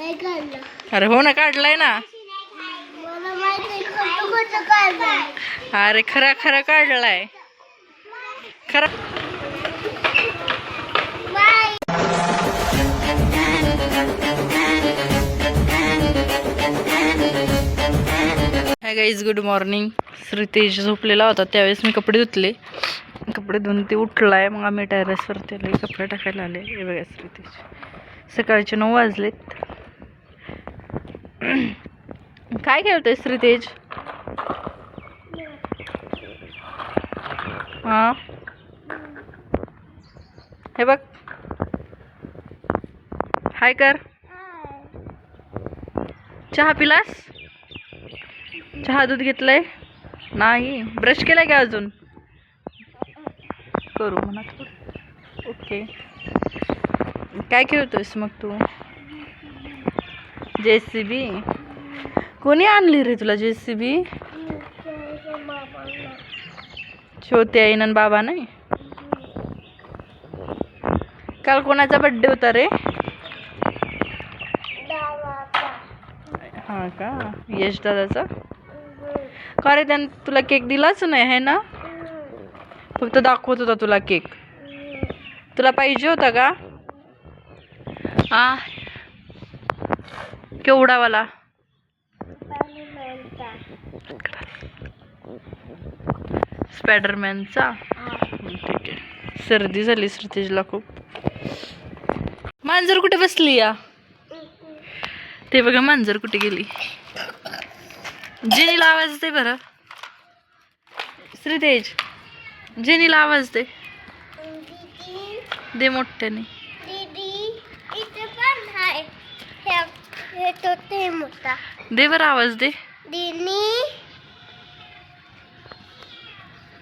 अरे हो ना, काढलाय ना. अरे खरा खरा काढलाय खरा. Hi guys, good morning. Shritej झोपलेला होता त्यावेळेस मी कपडे धुतले. कपडे धुवून ते उठलाय. मग आम्ही टेरेसवरती आले, कपडे टाकायला आले. हे बघा श्रीतेज, सकाळचे 9 वाजलेत. काय खेळतोय श्रीतेज? हा, हे बघ, हाय कर. चहा पिलास? चहा दूध घेतलंय? नाही. ब्रश केलाय का अजून? करू म्हणा. ओके. काय खेळतोयस मग तू? JCB? कोणी आणली रे तुला JCB? छोटे आईन बाबा नाही. काल कोणाचा बर्थडे होता रे? हा का, यश दादाचा. का रे, त्यानं तुला केक दिलाच नाही है ना? फक्त दाखवत होता तुला केक. तुला पाहिजे होता का? केवढावाला? स्पायडरमॅनचा. ठीक आहे. सर्दी झाली श्रीतेजला खूप. मांजर कुठे बसली या? ते बघा, मांजर कुठे गेली. जेनीला आवाज दे बरं. श्रीतेज, जेनीला आवाज दे. दे मोठ्याने. दे बरं आवाज दे.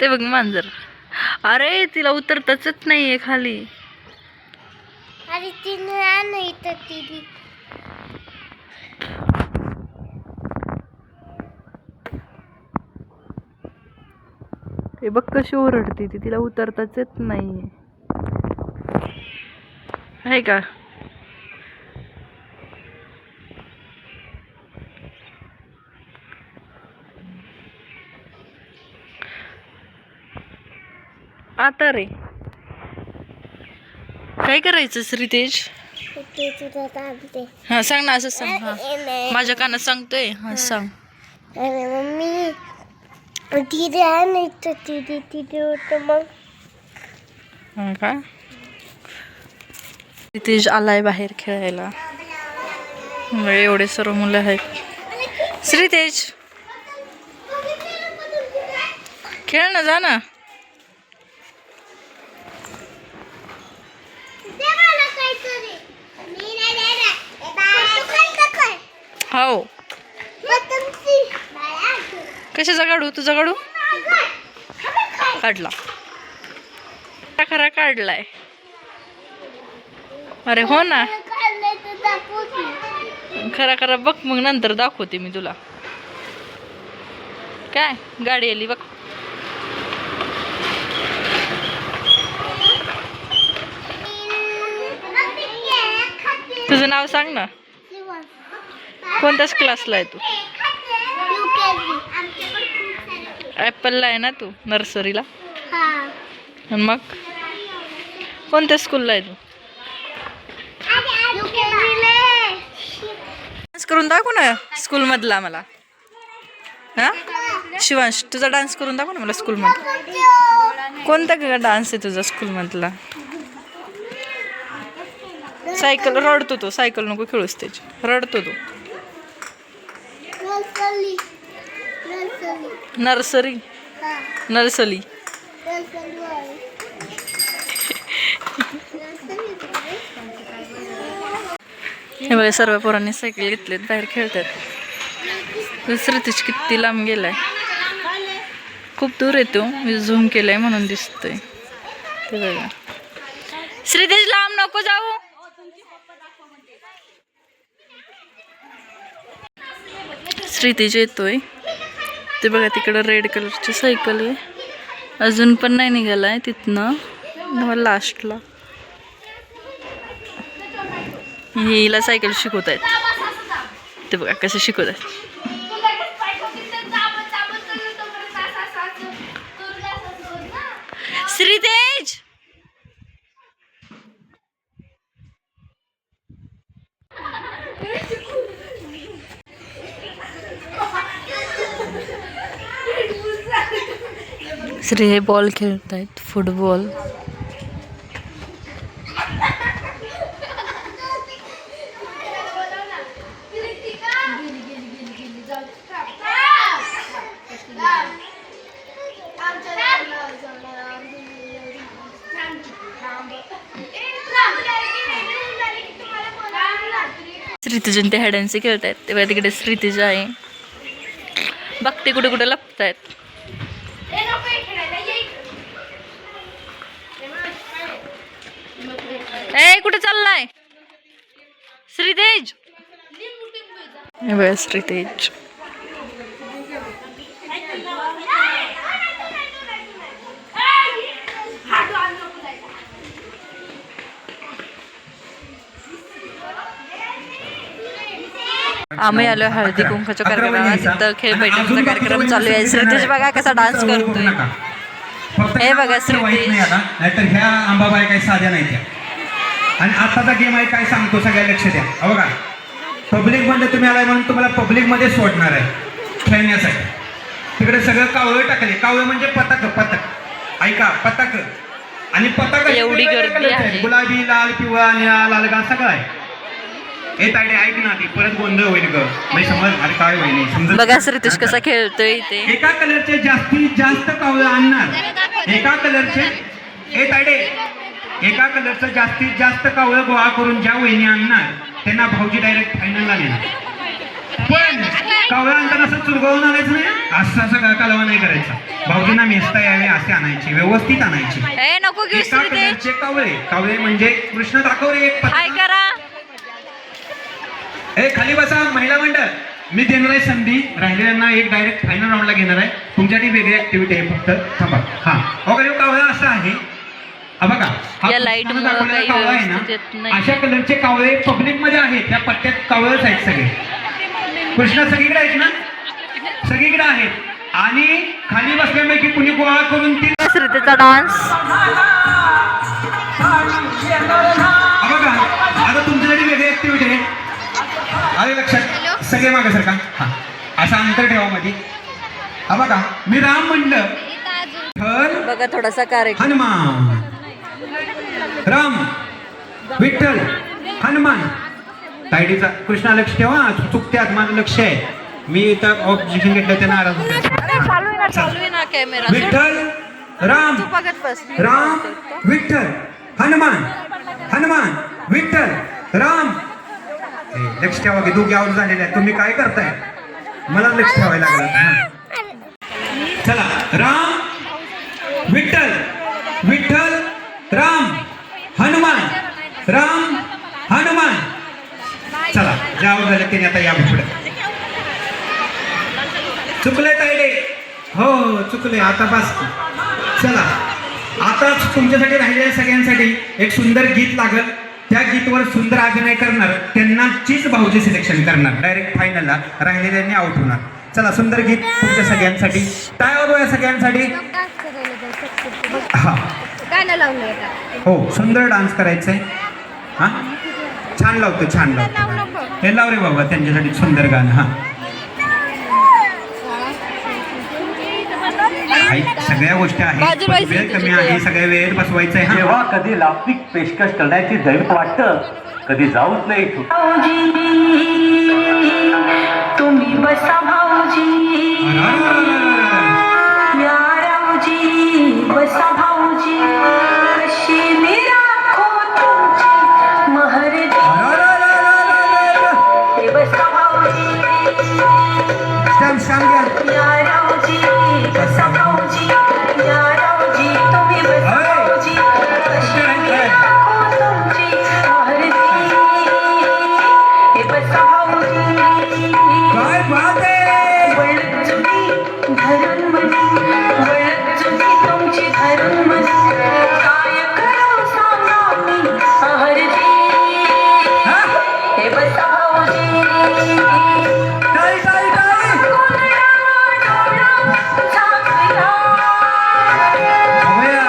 ते बघ मांजर. अरे तिला उतरताच नाहीये खाली. अरे तिने नाही तर ती. हे बघ कशी ओरडते ती, तिला उतरताच येत नाहीये. आहे का? आता रे काय करायचं श्रीतेज? हा सांग ना, असं सांग. हा, माझ्या कानात सांगतोय. हा सांग. मम्मी तिथे नाही तर तिथे होतं मग. हा का? श्रीतेज आलाय बाहेर खेळायला. एवढे सर्व मुलं आहेत. श्रीतेज खेळ ना, जा ना. हो, कशाचा काढू? तुझा काढू? काढला. खरा काढलाय. अरे हो ना, खरा खरा बघ, मग नंतर दाखवते मी तुला. काय गाडी आली बघ. तुझं नाव सांग ना. कोणत्याच क्लासला आहे तू? ॲपलला आहे ना तू? नर्सरीला? मग कोणत्या स्कूलला आहे तू? डान्स करून दाखव ना स्कूल मधला मला. हा शिवांश, तुझा डान्स करून दाखव ना मला स्कूल मधला. कोणता डान्स आहे तुझा स्कूल मधला? सायकल रडतो तो. सायकल नको खेळूस त्याची, रडतो तो. Nursery nursery. हे बघा, सर्व पोरांनी सायकल घेतलेत, बाहेर खेळतात. श्रीतेज किती लांब गेलाय, खूप दूर येतो. मी झूम केलाय म्हणून दिसतोय. ते बघा. श्रीतेज लांब नको जाऊ. श्रीतेज येतोय. ते बघा, तिकडं रेड कलरची सायकल आहे. अजून पण नाही निघालाय तिथनं लास्टला. हिला सायकल शिकवत आहेत. ते बघा कसं शिकवत आहेत. श्रीतेज श्री हे बॉल खेळत आहेत, फुटबॉल. श्रीतेजन ते हॅडन्सी खेळत आहेत. तेव्हा तिकडे श्रीतेज आहे, बघते कुठे कुठे लपतायत. ए कुठे चाललाय श्रीतेज? हे बघा श्रीतेज. आम्ही आलो हळदी कुंकाच्या कार्यक्रमात. तिथं खेळ बैठकीचा कार्यक्रम चालू आहे. श्रीतेज बघा कसा डान्स करतोय. हे बघा श्रीतेज. नाहीतर ह्या आंबाबाई काही साध्या नाही त्या. आणि आताचा गेम आहे काय सांगतो, सगळ्या लक्ष द्या. बघा पब्लिक मध्ये तुम्ही आलाय म्हणून तुम्हाला पब्लिक मध्ये सोडणार आहे खेळण्यासाठी. तिकडे सगळं कावळं टाकले. कावळं म्हणजे पताक. पताक ऐका, पताक. आणि पताक एवढी गर्दी आहे. गुलाबी, लाल, पिवळा, निळा, लालगा सगळं आहे. ए तायडे ऐक ना, ती परत गोंधळ होईल ग. म्हणजे समज अरे काय होईल समज. बघा श्रीतेज कसा खेळतोय इथे. एका कलरचे जास्तीत जास्त कावळं आणणार. एका कलरचे ए तायडे एका कलरचं जास्तीत जास्त कावळं गोळा करून ज्या वहिनी आणणार त्यांना भाऊजी डायरेक्ट फायनलला नेणार. पण कावळं आणताना असं चुरगळून आणायचं नाही. असा सगळा कालवा नाही करायचा. भाऊजींना मेसता यावे असे आणायचे, व्यवस्थित आणायचे. नको घेऊ एका श्रीतेज. कलरचे कावळे म्हणजे कृष्ण दाखव रे एक काय करा. ए खाली बसा महिला मंडळ. मी देणार आहे संधी. राहिलेल्यांना एक डायरेक्ट फायनल राऊंडला घेणार आहे. तुमच्यासाठी वेगळी ऍक्टिव्हिटी आहे फक्त. थांबा. हा वगैरे कावळा असा आहे बघा. या लाईट मुळे कावळा आहे ना, अशा कलरचे कावळे पब्लिक मध्ये आहेत. त्या पट्ट्यात कावळच आहेत सगळे. कृष्ण सगळीकडे आहेत ना, सगळीकडे आहेत. आणि खाली बसल्यापैकी कुणी गोळा करून ती श्रीतेजचा डान्स बघा. आता तुमच्यासाठी वेगळी ऍक्टिव्हिटी आहे. आले लक्षात? सगळे मागे सरका. हा असं अंतर ठेवा मध्ये. हा बघा मी राम म्हणलं तर बघा थोडासा कार्यक्रम. हनुमान, राम, विठ्ठल, हनुमान. तायडीचा कृष्णा लक्ष ठेवा. चुकत्यात माझं लक्ष आहे. मी इथं ऑब्जेक्शन घेतलं त्यांना नाराज होते. चालू ना कॅमेरा. विठ्ठल, राम, बघत बस. राम, विठ्ठल, हनुमान, हनुमान, विठ्ठल, राम. लक्ष ठेवा की दोघे आऊट झालेले आहेत. तुम्ही काय करताय? मला लक्ष ठेवायला लागलं. चला राम, विठ्ठल, विठ्ठल, राम, हनुमान, राम, हनुमान. चला ज्या आऊट झाले त्याने आता या पुढे. चुकले तायडे. हो चुकले. आता बस. चला आता तुमच्यासाठी राहिलेल्या सगळ्यांसाठी एक सुंदर गीत लागल. त्या गीतवर सुंदर अभिनय करणार त्यांनाचीच भाऊजी सिलेक्शन करणार. डायरेक्ट फायनलला राहिलेल्यांनी आउट होणार. चला सुंदर गीत तुमच्या सगळ्यांसाठी. काय होतो या सगळ्यांसाठी? हा हो सुंदर डान्स करायचंय. हा छान लावतो, छान लावतो. हे लाव रे बाबा त्यांच्यासाठी सुंदर गाणं. हा सगळ्या गोष्टी आहेत, वेळ कमी आहे. सगळ्या वेळेत बसवायचंय. जेव्हा कधी लांबिक पेशकश करण्याची दैवत वाटतं, कधी जाऊच नाही इथून. तुम्ही बसा भाऊजी, या राऊजी बसा भाऊजी, कशी मी राखो तुमची महरजी. हे बसा भाऊजी, या राऊजी बसा भाऊजी, या राऊजी तुम्ही बसा भाऊजी, कशी मी राखो तुमची महरजी. हे बसा भाऊजी, वळत जुनी धरून मनी, वळत जुनी तुमची धरून मनी, काय करू सांगा मी महरजी. घरी बसा भाऊजी टाळी टाळी टाळी अभया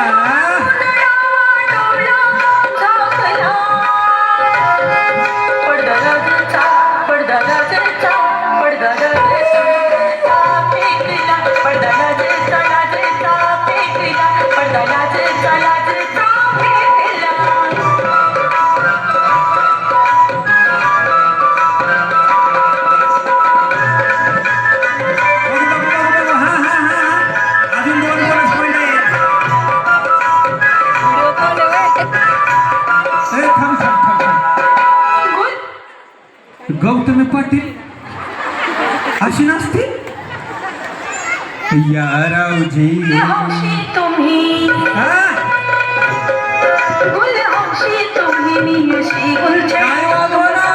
अजून 2 बोनस पॉइंट आहेत. थांब थांब थांब थांब. गौतमी पाटील अशी नसते या रावजी तुम्ही हा? गुल हौशी तुम्ही मी अशी गुलछडी काय वाजवणार?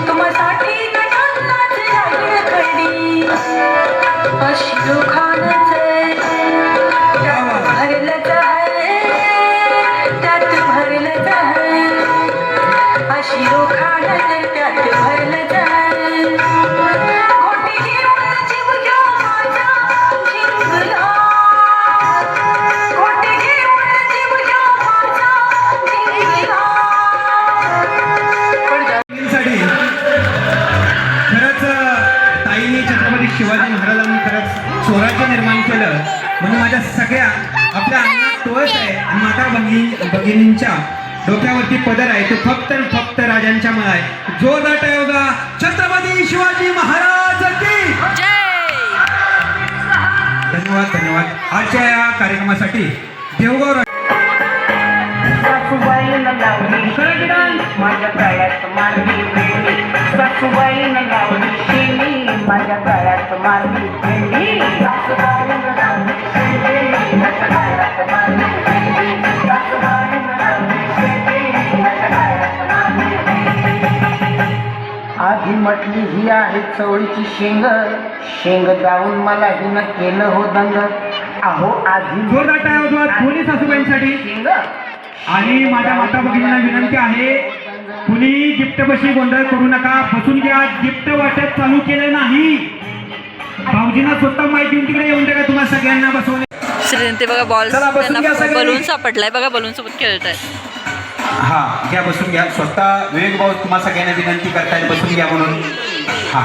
तुम्हासाठी नटनाच लागेल खडी अशी खाण्याचे त्यात भरलंच आहे त्यात भरलंच आहे अशी खाण्याचे त्यात भरलंच आहे खोटी घेऊन जीव घ्या माझा जिंकला खोटी घेऊन जीव घ्या माझा जिंकला साठी खरंच ताईने छत्रपती शिवाजी महाराजांनी खरंच स्वराज्य निर्माण केलं म्हणून माझ्या सगळ्या आपल्या अंगात तुळस आहे आणि माता भगिनींच्या डोक्यावरती पदर आहे तो फक्त आणि फक्त राजांच्या मला आहे. जोरदार टाळ्या होता छत्रपती शिवाजी महाराज की धन्यवाद धन्यवाद. आजच्या या कार्यक्रमासाठी देवगाव सासूबाईनं लावली शेणी माझ्या गळ्यात मारली भेंडी सासूबाईनं लावली शेणी माझ्या गळ्यात मारली भेंडी सासूबाईनं लावली शेणी माझ्या गळ्यात मारली भेंडी सासूबाईनं लावली शेणी माझ्या गळ्यात मारली भेंडी आधी म्हटली ही आहे चवळीची शेंग शेंग जाऊन मला हिनं केलं हो दंग अहो आधी जोरदार टाळ्या होता दोन्ही सासूबाईंसाठी. शेंग आणि माझ्या माता भगिनींना विनंती आहे कुणी गिफ्ट बशी गोंधळ करू नका बसून घ्या. गिफ्ट वाटप चालू केलं नाही. भाऊजींना स्वतः माहिती देऊन तिकडे येऊन द्या तुम्हाला सगळ्यांना बसवले. श्रीन ते बघा बॉल चला, बसून घ्या सगळे. बलून सापडलाय बघा बलून सोबत खेळत आहेत. हा घ्या बसून घ्या. स्वतः विवेक भाऊ तुम्हाला सगळ्यांना विनंती करतायत बसून घ्या म्हणून. हा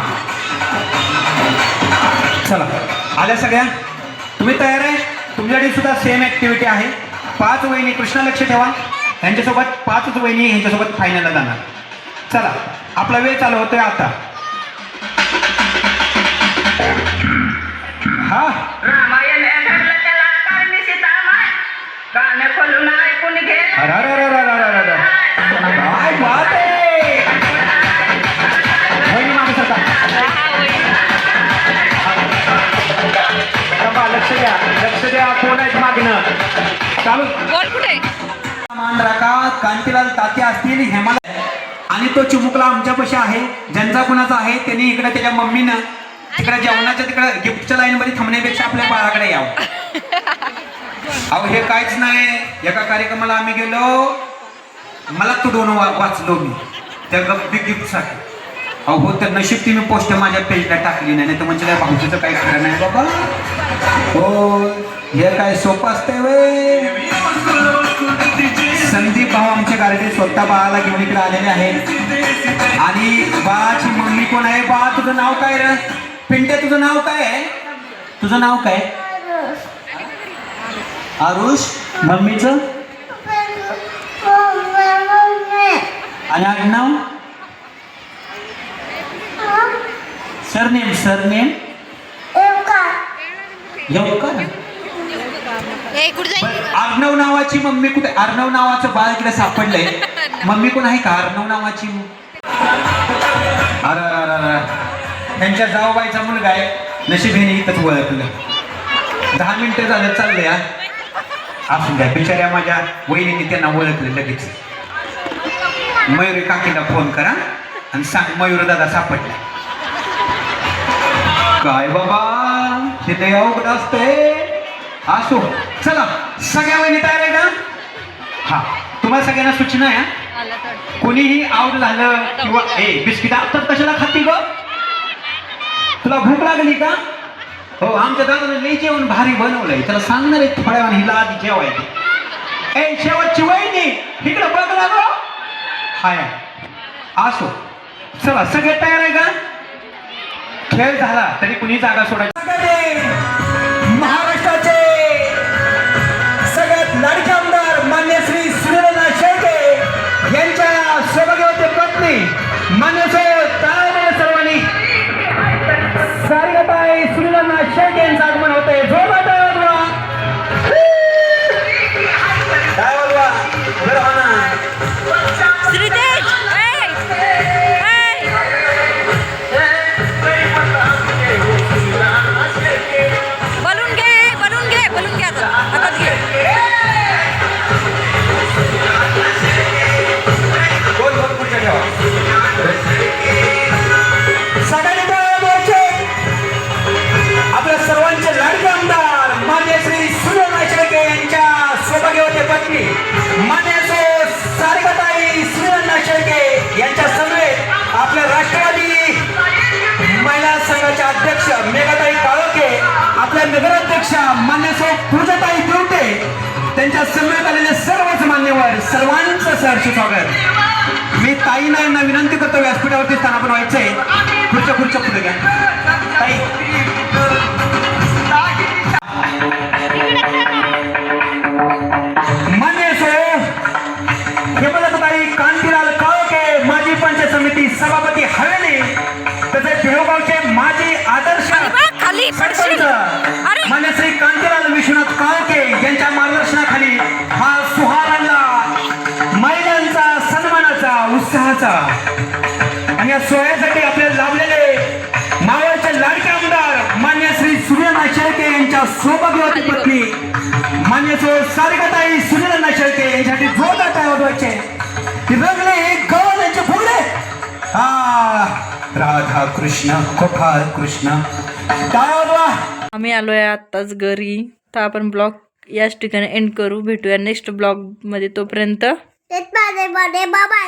चला आल्या सगळ्या तुम्ही तयार आहे. तुमच्याकडे सुद्धा सेम ऍक्टिव्हिटी आहे. 5 वहिनी कृष्णा लक्ष ठेवा यांच्यासोबत 5च वहिनी यांच्यासोबत फायनलला जाणार. चला आपला वेळ चालू होतोय आता. हा रामायण घडलं त्याला कारणी सीतामाय गाणं खोलून ऐकून घे अरे अरे अरे अरे अरे अरे अरे. काय बात आहे. वहिनी मागे सरका. बाबा, लक्ष द्या कोण आहेत मागणं चालू. बॉल कुठे मान राखा. कांतीलाल तात्या असतील हेमाला आणि तो चिमुकला आमच्यापाशी आहे. ज्यांचा कुणाचा आहे त्यांनी इकडे त्याच्या मम्मीनं तिकडे जेवणाच्या तिकडे गिफ्टच्या लाईन मध्ये थांबण्यापेक्षा आपल्या बाळाकडे यावं. अहो हे काहीच नाही. एका कार्यक्रमाला आम्ही गेलो मला तुडवून वाचलो मी त्या गिफ्टसाठी. अहो हो तर नशीब ती मी पोस्ट माझ्या पेजला टाकली नाही तर म्हणजे काय भाऊजीचं काही खरं नाही बाबा. हो हे काय सोपं असतंय वे. संदीप भाऊ आमच्या गाडीत स्वतः बाळाला घेऊन इकडे आलेले आहेत आणि बाळाची मम्मी कोण आहे. बाळा तुझं नाव काय रे पिंट्या तुझं नाव काय आहे. तुझं नाव काय आरुष. मम्मीचं आणि आडनाव सरनेम अर्णव नावाची मम्मी कुठे. अर्णव नावाचं बाळ इकडे सापडलंय. मम्मी कोण आहे का अर्णव नावाची. अरे अरे अरे त्यांच्या जावबाईचा मुलगा आहे. नशीब हे इथंच ओळखलं. 10 मिनिटं झालं चाललंय या. असू द्या बिचाऱ्या माझ्या वहिनीने त्यांना ओळखलं लगेच. मयुरी काकीला फोन करा आणि सांग मयूर दादा सापडला. काय बाबा हे लय अवघड असतंय. असो चला सगळ्या वहिनी तयार आहे का. हा तुम्हाला सगळ्यांना सूचना आहे. कुणीही आऊट झालं किंवा बिस्किट तर कशाला खाती ग? तुला भूक लागली का? हो, आमच्या दादाने लई जेवण भारी बनवलंय, त्याला सांगणार आहे थोड्या वेळाने हिला आधी जेवायचे. शेवटची वहिनी इकडे बघ ना गं. हाय असो, चला सगळे तयार आहे का? खेळ झाला तरी कुणी जागा सोडायची. महाराष्ट्राचे सगळ्यात लाडके आमदार मान्य श्री सुनीलना शेळके यांच्या सौभाग्यवती पत्नी मान्य सर्वांनी सारिकाताई सुनीलना शेळके यांचं आगमन होतंय. जोरदार टाळ्या वाजवा. टाळ्या वाजवा. बरं हो ना. बलून घे आता हातात घे. दोन दोन पुढच्या ठेवा. सगळ्यांनी टाळ्या वाजवायचे. आपल्या सर्वांचे लाडके आमदार मान्य श्री सुनीलना शेळके यांच्या सौभाग्यवती पत्नी मान्य सारिकाताई सुनीलना शेळके यांच्या समवेत आपल्या राष्ट्रवादी महिला संघाच्या अध्यक्ष मेघाताई काळोखे, आपल्या नगराध्यक्षा मान्य पूजाताई देवटे, त्यांच्या समवेत आलेले सर्वच मान्यवर, सर्वांचं सहर्ष स्वागत. मी ताईंना यांना विनंती करतो व्यासपीठावरती स्थानापन्न व्हायचंय. पुढच्या पुढे घ्या ताई. मान्य हेमलताई कांतीलाल काळोखे माजी पंचायत समिती सभापती हवेली, तसेच बेळगावचे माजी आदर्श सरपंच मान्य श्री कांतीलाल विश्वनाथ काळोखे यांच्या मार्गदर्शनाखाली हा सुहारांना महिलांचा सन्मानाचा उत्साहाचा आणि या सोहळ्यासाठी आपल्याला लाभलेले मावळचे लाडके आमदार मान्य श्री सुनीलना शेळके यांच्या सौभाग्यवती पत्नी मान्य सारिकाताई सुनीलना शेळके यांच्यासाठी जोरदार टाळ्या वाजवायचे. रंगले एक गवळ यांचे फुगले. राधा कृष्ण गोपाळ कृष्ण. टाळ्या वाजवा. आम्ही आलोय आत्ताच घरी, तर आपण ब्लॉग याच ठिकाणी एंड करू. भेटूया नेक्स्ट ब्लॉग मध्ये. तोपर्यंत बाबा